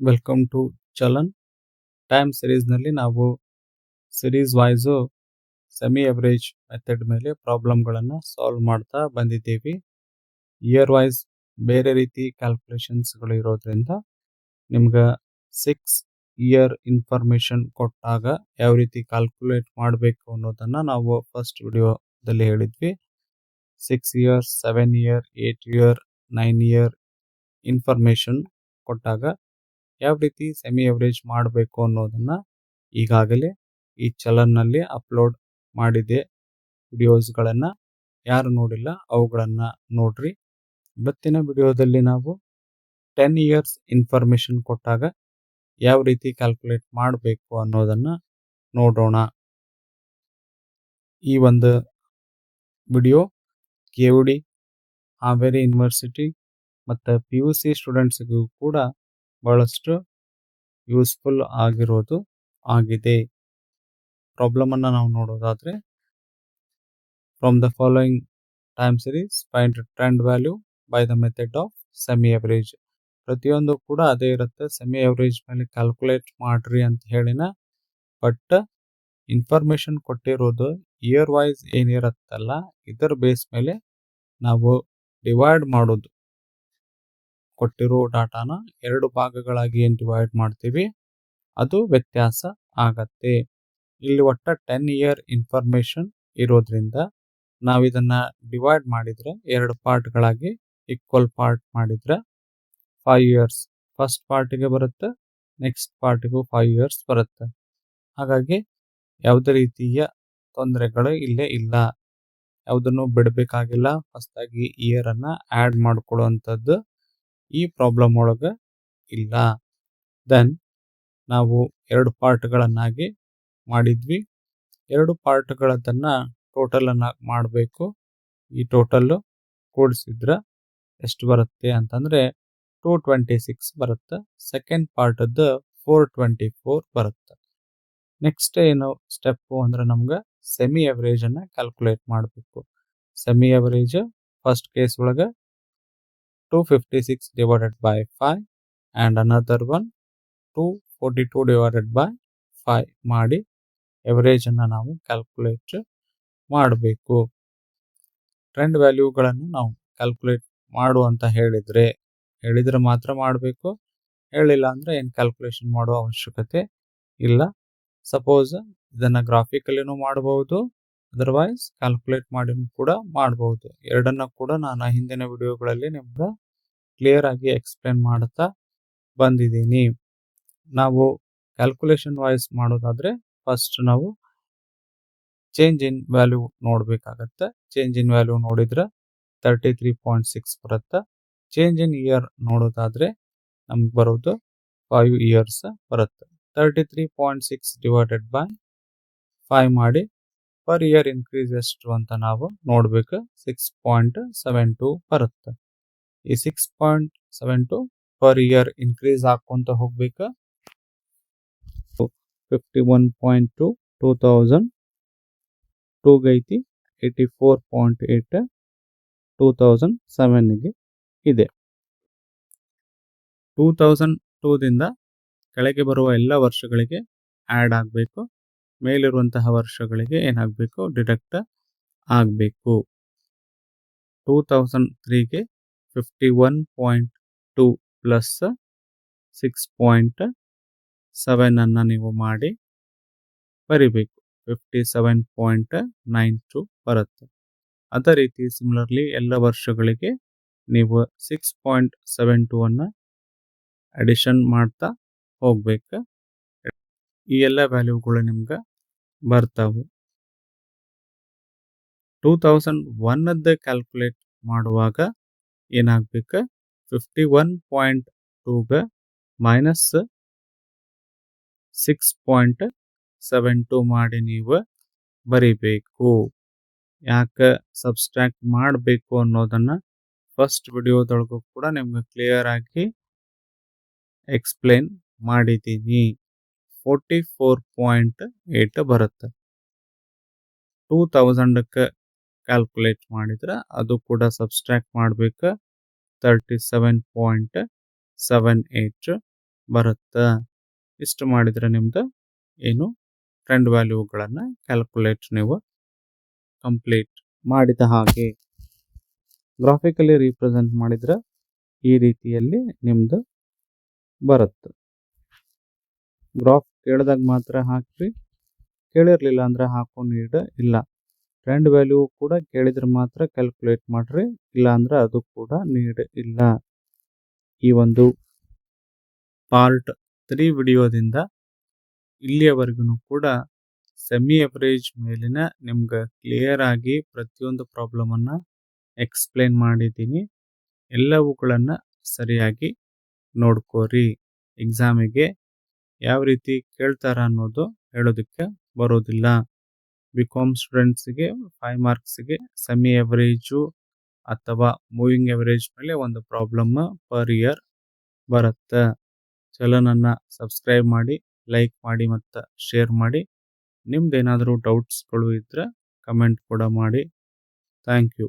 Welcome to Chalan. Time ಸೀರೀಸ್ನಲ್ಲಿ ನಾವು series wise semi average method ಮೇಲೆ ಪ್ರಾಬ್ಲಮ್ಗಳನ್ನು ಸಾಲ್ವ್ ಮಾಡ್ತಾ ಬಂದಿದ್ದೀವಿ. ಇಯರ್ ವೈಸ್ ಬೇರೆ ರೀತಿ ಕ್ಯಾಲ್ಕುಲೇಷನ್ಸ್ಗಳು ಇರೋದ್ರಿಂದ ನಿಮ್ಗೆ 6 ಇಯರ್ ಇನ್ಫಾರ್ಮೇಷನ್ ಕೊಟ್ಟಾಗ ಯಾವ ರೀತಿ ಕ್ಯಾಲ್ಕುಲೇಟ್ ಮಾಡಬೇಕು ಅನ್ನೋದನ್ನು ನಾವು ಫಸ್ಟ್ ವಿಡಿಯೋದಲ್ಲಿ ಹೇಳಿದ್ವಿ. 6 year, 7 year, 8 year, 9 year information ಕೊಟ್ಟಾಗ ಯಾವ ರೀತಿ ಸೆಮಿ ಅವರೇಜ್ ಮಾಡಬೇಕು ಅನ್ನೋದನ್ನು ಈಗಾಗಲೇ ಈ ಚಲನ್ನಲ್ಲಿ ಅಪ್ಲೋಡ್ ಮಾಡಿದೆ. ವಿಡಿಯೋಸ್ಗಳನ್ನು ಯಾರು ನೋಡಿಲ್ಲ ಅವುಗಳನ್ನು ನೋಡ್ರಿ. ಇವತ್ತಿನ ವಿಡಿಯೋದಲ್ಲಿ ನಾವು 10 ಇಯರ್ಸ್ ಇನ್ಫಾರ್ಮೇಷನ್ ಕೊಟ್ಟಾಗ ಯಾವ ರೀತಿ ಕ್ಯಾಲ್ಕುಲೇಟ್ ಮಾಡಬೇಕು ಅನ್ನೋದನ್ನು ನೋಡೋಣ. ಈ ಒಂದು ವಿಡಿಯೋ KUD, ಹಾವೇರಿ ಯೂನಿವರ್ಸಿಟಿ ಮತ್ತು PUC ಸ್ಟೂಡೆಂಟ್ಸ್ಗೂ ಕೂಡ ಬಹಳಷ್ಟು ಯೂಸ್ಫುಲ್ ಆಗಿರೋದು ಆಗಿದೆ. ಪ್ರಾಬ್ಲಮನ್ನು ನಾವು ನೋಡೋದಾದರೆ, from the following time series find trend value by the method of semi average. ಪ್ರತಿಯೊಂದು ಕೂಡ ಅದೇ ಇರುತ್ತೆ, ಸೆಮಿ ಅವರೇಜ್ ಮೇಲೆ ಕ್ಯಾಲ್ಕುಲೇಟ್ ಮಾಡ್ರಿ ಅಂತ ಹೇಳಿನ. ಬಟ್ ಇನ್ಫಾರ್ಮೇಷನ್ ಕೊಟ್ಟಿರೋದು ಇಯರ್ ವೈಸ್ ಏನಿರುತ್ತಲ್ಲ ಇದರ ಬೇಸ್ ಮೇಲೆ ನಾವು ಡಿವೈಡ್ ಮಾಡೋದು. ಕೊಟ್ಟಿರೋ ಡಾಟಾನ 2 ಭಾಗಗಳಾಗಿ ಏನು ಡಿವೈಡ್ ಮಾಡ್ತೀವಿ ಅದು ವ್ಯತ್ಯಾಸ ಆಗತ್ತೆ. ಇಲ್ಲಿ ಒಟ್ಟು 10 ಇಯರ್ ಇನ್ಫಾರ್ಮೇಷನ್ ಇರೋದ್ರಿಂದ ನಾವಿದನ್ನು ಡಿವೈಡ್ ಮಾಡಿದರೆ 2 ಪಾರ್ಟ್ಗಳಾಗಿ ಈಕ್ವಲ್ ಪಾರ್ಟ್ ಮಾಡಿದರೆ 5 ಇಯರ್ಸ್ ಫಸ್ಟ್ ಪಾರ್ಟಿಗೆ ಬರುತ್ತೆ, ನೆಕ್ಸ್ಟ್ ಪಾರ್ಟಿಗೂ 5 ಇಯರ್ಸ್ ಬರುತ್ತೆ. ಹಾಗಾಗಿ ಯಾವುದೇ ರೀತಿಯ ತೊಂದರೆಗಳು ಇಲ್ಲೇ ಇಲ್ಲ, ಯಾವುದನ್ನು ಬಿಡಬೇಕಾಗಿಲ್ಲ. ಫಸ್ಟಾಗಿ ಇಯರನ್ನು ಆ್ಯಡ್ ಮಾಡ್ಕೊಳ್ಳುವಂಥದ್ದು ಈ ಪ್ರಾಬ್ಲಮ್ ಒಳಗೆ ಇಲ್ಲ. ದೆನ್ ನಾವು 2 ಪಾರ್ಟ್ಗಳನ್ನಾಗಿ ಮಾಡಿದ್ವಿ. 2 ಪಾರ್ಟ್ಗಳದನ್ನು ಟೋಟಲನ್ನು ಮಾಡಬೇಕು. ಈ ಟೋಟಲ್ಲು ಕೂಡಿಸಿದ್ರೆ ಎಷ್ಟು ಬರುತ್ತೆ ಅಂತಂದರೆ 226 ಬರುತ್ತೆ. ಸೆಕೆಂಡ್ ಪಾರ್ಟದ್ದು 424 ಬರುತ್ತೆ. ನೆಕ್ಸ್ಟ್ ಏನು ಸ್ಟೆಪ್ಪು ಅಂದರೆ ನಮ್ಗೆ ಸೆಮಿ ಅವರೇಜನ್ನು ಕ್ಯಾಲ್ಕುಲೇಟ್ ಮಾಡಬೇಕು. ಸೆಮಿ ಅವರೇಜ್ ಫಸ್ಟ್ ಕೇಸ್ ಒಳಗೆ 256 divided by 5 and another one 242 divided by 5 ಮಾಡಿ ಎವರೇಜನ್ನು ನಾವು ಕ್ಯಾಲ್ಕುಲೇಟ್ ಮಾಡಬೇಕು. ಟ್ರೆಂಡ್ ವ್ಯಾಲ್ಯೂಗಳನ್ನು ನಾವು ಕ್ಯಾಲ್ಕುಲೇಟ್ ಮಾಡು ಅಂತ ಹೇಳಿದರೆ ಮಾತ್ರ ಮಾಡಬೇಕು. ಹೇಳಿಲ್ಲ ಅಂದರೆ ಏನು ಕ್ಯಾಲ್ಕುಲೇಷನ್ ಮಾಡೋ ಅವಶ್ಯಕತೆ ಇಲ್ಲ. ಸಪೋಸ್ ಇದನ್ನು ಗ್ರಾಫಿಕಲ್ಲಿನೂ ಮಾಡಬಹುದು, ಅದರ್ವೈಸ್ ಕ್ಯಾಲ್ಕುಲೇಟ್ ಮಾಡಿನೂ ಕೂಡ ಮಾಡಬಹುದು. ಎರಡನ್ನ ಕೂಡ ನಾನು ಹಿಂದಿನ ವಿಡಿಯೋಗಳಲ್ಲಿ ನಿಮ್ಗೆ ಕ್ಲಿಯರ್ ಆಗಿ ಎಕ್ಸ್ಪ್ಲೇನ್ ಮಾಡ್ತಾ ಬಂದಿದ್ದೀನಿ. ನಾವು ಕ್ಯಾಲ್ಕುಲೇಷನ್ ವೈಸ್ ಮಾಡೋದಾದರೆ ಫಸ್ಟ್ ನಾವು ಚೇಂಜ್ ಇನ್ ವ್ಯಾಲ್ಯೂ ನೋಡಬೇಕಾಗತ್ತೆ. ಚೇಂಜ್ ಇನ್ ವ್ಯಾಲ್ಯೂ ನೋಡಿದ್ರೆ 33.6 ಬರುತ್ತೆ. ಚೇಂಜ್ ಇನ್ ಇಯರ್ ನೋಡೋದಾದರೆ ನಮ್ಗೆ ಬರೋದು 5 ಇಯರ್ಸ್ ಬರುತ್ತೆ. 33.6 divided by 5 ಮಾಡಿ ಪರ್ ಇಯರ್ ಇನ್ಕ್ರೀಸ್ ಎಷ್ಟು ಅಂತ ನಾವು ನೋಡಬೇಕು. 6.72 ಬರುತ್ತೆ. ಈ 6.72 ಪರ್ ಇಯರ್ ಇನ್ಕ್ರೀಸ್ ಹಾಕ್ಕೊಂತ ಹೋಗ್ಬೇಕು. 51.2 2002 ಐತಿ, 84.8 2007ಗೆ ಇದೆ. 2002ದಿಂದ ಕೆಳಗೆ ಬರುವ ಎಲ್ಲ ವರ್ಷಗಳಿಗೆ ಆ್ಯಡ್ ಆಗಬೇಕು, ಮೇಲಿರುವಂತಹ ವರ್ಷಗಳಿಗೆ ಏನಾಗಬೇಕು ಡಿಡಕ್ಟ್ ಆಗಬೇಕು. 2003ಗೆ 51.2 ಪ್ಲಸ್ 6.7 ಅನ್ನು ನೀವು ಮಾಡಿ ಬರಿಬೇಕು. 57.92 ಬರುತ್ತೆ. ಅದೇ ರೀತಿ ಸಿಮಿಲರ್ಲಿ ಎಲ್ಲ ವರ್ಷಗಳಿಗೆ ನೀವು 6.72 ಅನ್ನು ಅಡಿಷನ್ ಮಾಡ್ತಾ ಹೋಗ್ಬೇಕು. ಈ ಎಲ್ಲ ವ್ಯಾಲ್ಯೂಗಳು ನಿಮ್ಗೆ ಬರ್ತಾವೆ. 2001ದ್ದು ಕ್ಯಾಲ್ಕುಲೇಟ್ ಮಾಡುವಾಗ ಏನಾಗಬೇಕು, 51.2ಗೆ ಮೈನಸ್ 6.72 ಮಾಡಿ ನೀವು ಬರಿಬೇಕು. ಯಾಕೆ ಸಬ್ಸ್ಟ್ರಾಕ್ಟ್ ಮಾಡಬೇಕು ಅನ್ನೋದನ್ನು ಫಸ್ಟ್ ವಿಡಿಯೋದೊಳಗೂ ಕೂಡ ನಿಮ್ಗೆ ಕ್ಲಿಯರ್ ಆಗಿ ಎಕ್ಸ್ಪ್ಲೇನ್ ಮಾಡಿದ್ದೀನಿ. 44.8 ಬರುತ್ತೆ. 2000ಕ್ಕೆ ಕ್ಯಾಲ್ಕುಲೇಟ್ ಮಾಡಿದ್ರೆ ಅದು ಕೂಡ ಸಬ್ಸ್ಟ್ರಾಕ್ಟ್ ಮಾಡಬೇಕು. 37.78 ಬರುತ್ತೆ. ಇಷ್ಟು ಮಾಡಿದರೆ ನಿಮ್ದು ಏನು ಟ್ರೆಂಡ್ ವ್ಯಾಲ್ಯೂಗಳನ್ನು ಕ್ಯಾಲ್ಕುಲೇಟ್ ನೀವು ಕಂಪ್ಲೀಟ್ ಮಾಡಿದ ಹಾಗೆ. ಗ್ರಾಫಿಕಲಿ ರೀಪ್ರೆಸೆಂಟ್ ಮಾಡಿದ್ರೆ ಈ ರೀತಿಯಲ್ಲಿ ನಿಮ್ದು ಬರುತ್ತೆ. ಗ್ರಾಫ್ ಕೇಳಿದಾಗ ಮಾತ್ರ ಹಾಕ್ರಿ, ಕೇಳಿರಲಿಲ್ಲ ಅಂದರೆ ಹಾಕೋ ನೀಡ್ ಇಲ್ಲ. ಟ್ರೆಂಡ್ ವ್ಯಾಲ್ಯೂ ಕೂಡ ಕೇಳಿದ್ರೆ ಮಾತ್ರ ಕ್ಯಾಲ್ಕುಲೇಟ್ ಮಾಡ್ರಿ, ಇಲ್ಲ ಅಂದ್ರೆ ಅದು ಕೂಡ ನೀಡ್ ಇಲ್ಲ. ಈ ಒಂದು ಪಾರ್ಟ್ 3 ವಿಡಿಯೋದಿಂದ ಇಲ್ಲಿಯವರೆಗೂ ಕೂಡ ಸೆಮಿ ಎವರೇಜ್ ಮೇಲಿನ ನಿಮ್ಗೆ ಕ್ಲಿಯರ್ ಆಗಿ ಪ್ರತಿಯೊಂದು ಪ್ರಾಬ್ಲಮನ್ನು ಎಕ್ಸ್ಪ್ಲೇನ್ ಮಾಡಿದ್ದೀನಿ. ಎಲ್ಲವುಗಳನ್ನು ಸರಿಯಾಗಿ ನೋಡ್ಕೋರಿ. ಎಕ್ಸಾಮಿಗೆ ಯಾವ ರೀತಿ ಕೇಳ್ತಾರ ಅನ್ನೋದು ಹೇಳೋದಕ್ಕೆ ಬರೋದಿಲ್ಲ. BCom ಸ್ಟೂಡೆಂಟ್ಸ್ಗೆ 5 ಮಾರ್ಕ್ಸ್ಗೆ ಸೆಮಿ ಎವರೇಜು ಅಥವಾ ಮೂವಿಂಗ್ ಎವರೇಜ್ ಮೇಲೆ ಒಂದು ಪ್ರಾಬ್ಲಮ್ ಪರ್ ಇಯರ್ ಬರುತ್ತೆ. ಚಾನಲನ್ನು ಸಬ್ಸ್ಕ್ರೈಬ್ ಮಾಡಿ, ಲೈಕ್ ಮಾಡಿ ಮತ್ತು ಶೇರ್ ಮಾಡಿ. ನಿಮ್ದೇನಾದರೂ ಡೌಟ್ಸ್ಗಳು ಇದ್ದರೆ ಕಮೆಂಟ್ ಕೂಡ ಮಾಡಿ. Thank you.